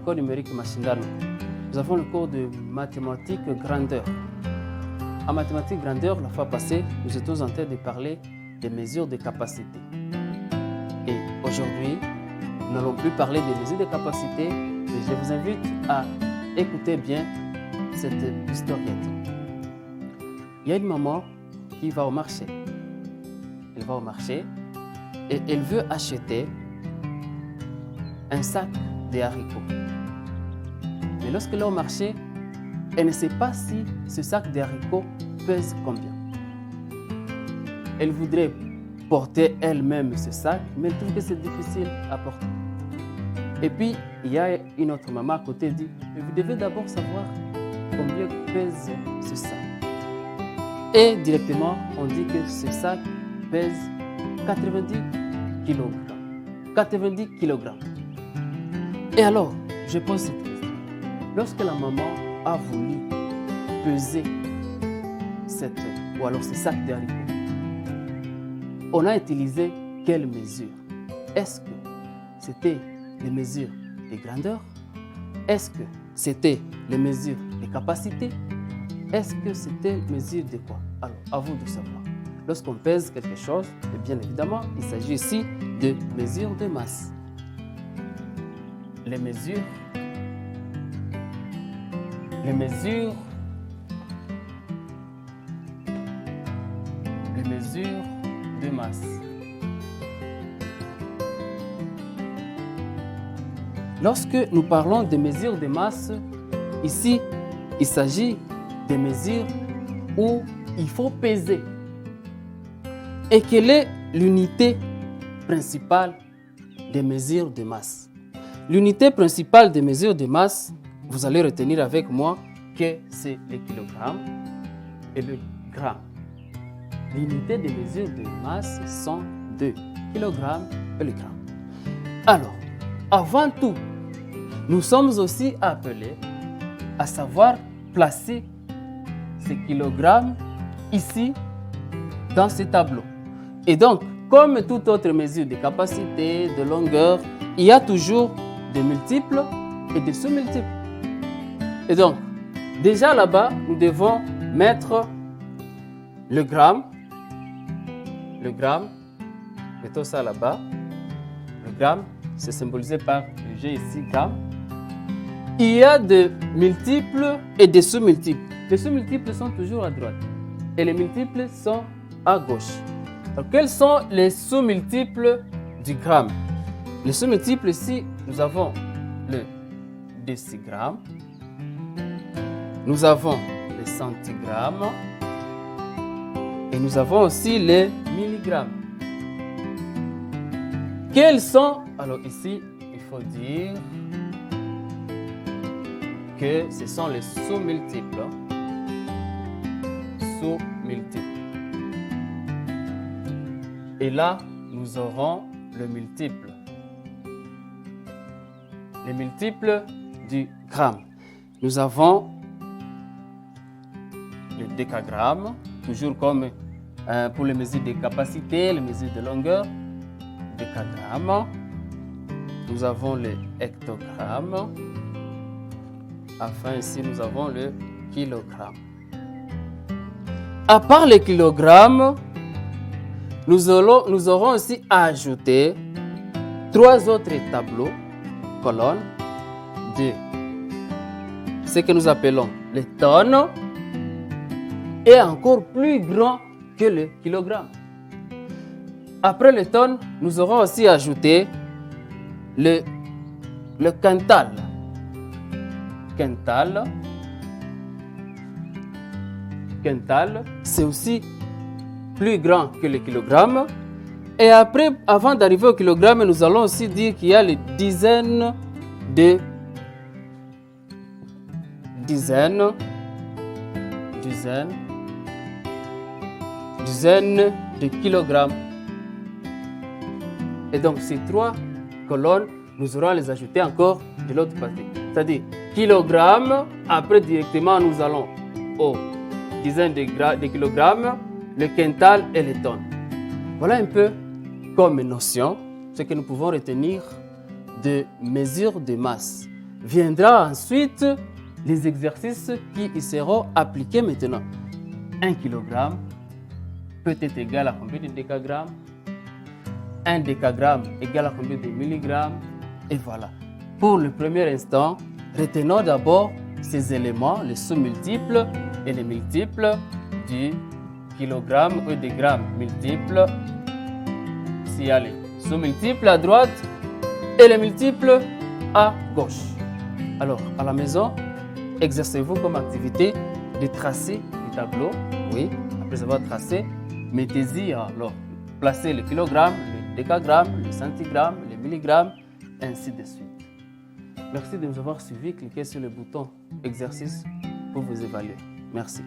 cours numérique Mashindano, nous avons le cours de mathématiques grandeur. En mathématiques grandeur, la fois passée, nous étions en train de parler des mesures de capacité. Et aujourd'hui, nous n'allons plus parler des mesures de capacité, mais je vous invite à écouter bien cette historiette. Il y a une maman qui va au marché. Elle va au marché et elle veut acheter un sac de haricots. Mais lorsqu'elle est au marché, elle ne sait pas si ce sac de haricots pèse combien. Elle voudrait porter elle-même ce sac, mais elle trouve que c'est difficile à porter. Et puis, il y a une autre maman à côté qui dit, mais vous devez d'abord savoir combien pèse ce sac. Et directement, on dit que ce sac pèse 90 kg. 90 kg. Et alors, je pose cette question. Lorsque la maman a voulu peser ce sac de haricots, on a utilisé quelle mesure? Est-ce que c'était les mesures de grandeur? Est-ce que c'était les mesures de capacité? Est-ce que c'était mesure de quoi? Alors, à vous de savoir. Lorsqu'on pèse quelque chose, et bien évidemment, il s'agit ici de mesures de masse. Les mesures de masse. Lorsque nous parlons de mesures de masse, ici, il s'agit des mesures où il faut peser. Et quelle est l'unité principale des mesures de masse? L'unité principale des mesures de masse, vous allez retenir avec moi que c'est le kilogramme et le gramme. L'unité des mesures de masse sont 2 kilogrammes et le gramme. Alors, avant tout, nous sommes aussi appelés à savoir placer ces kilogrammes ici dans ce tableau. Et donc, comme toute autre mesure de capacité, de longueur, il y a toujours des multiples et des sous-multiples. Et donc, déjà là-bas, nous devons mettre le gramme. Le gramme, mettons ça là-bas. Le gramme, c'est symbolisé par le G ici, gramme. Il y a des multiples et des sous-multiples. Les sous-multiples sont toujours à droite et les multiples sont à gauche. Alors, quels sont les sous-multiples du gramme? Les sous-multiples ici, nous avons le décigramme, nous avons les centigrammes et nous avons aussi les milligrammes. Quels sont? Alors ici, il faut dire que ce sont les sous-multiples. Sous-multiples. Et là, nous aurons le multiple. Les multiples du gramme. Nous avons le décagramme, toujours comme pour les mesures de capacité, les mesures de longueur. Décagramme. Nous avons le hectogramme. Enfin, ici, nous avons le kilogramme. À part les kilogrammes, nous aurons aussi ajouté 3 autres tableaux, colonnes, de ce que nous appelons les tonnes et encore plus grand que le kilogramme. Après les tonnes, nous aurons aussi ajouté le quintal. Quintal, c'est aussi plus grand que le kilogramme. Et après, avant d'arriver au kilogramme, nous allons aussi dire qu'il y a les dizaines de kilogrammes. Et donc, ces 3 colonnes, nous aurons à les ajouter encore de l'autre côté. C'est-à-dire, kilogramme, après directement, nous allons aux dizaines de kilogrammes, le quintal et les tonnes. Voilà un peu comme notion ce que nous pouvons retenir de mesure de masse. Viendra ensuite les exercices qui y seront appliqués maintenant. 1 kg peut être égal à combien de décagrammes? 1 décagramme égale à combien de milligrammes? Et voilà. Pour le premier instant, retenons d'abord ces éléments, les sous-multiples et les multiples du kilogramme ou des grammes multiples. S'il y a les sous-multiples à droite et les multiples à gauche. Alors, à la maison, exercez-vous comme activité de tracer le tableau. Oui, après avoir tracé, mettez-y alors, placez le kilogramme, le décagramme, le centigramme, les milligrammes, ainsi de suite. Merci de nous avoir suivis. Cliquez sur le bouton exercice pour vous évaluer. Merci.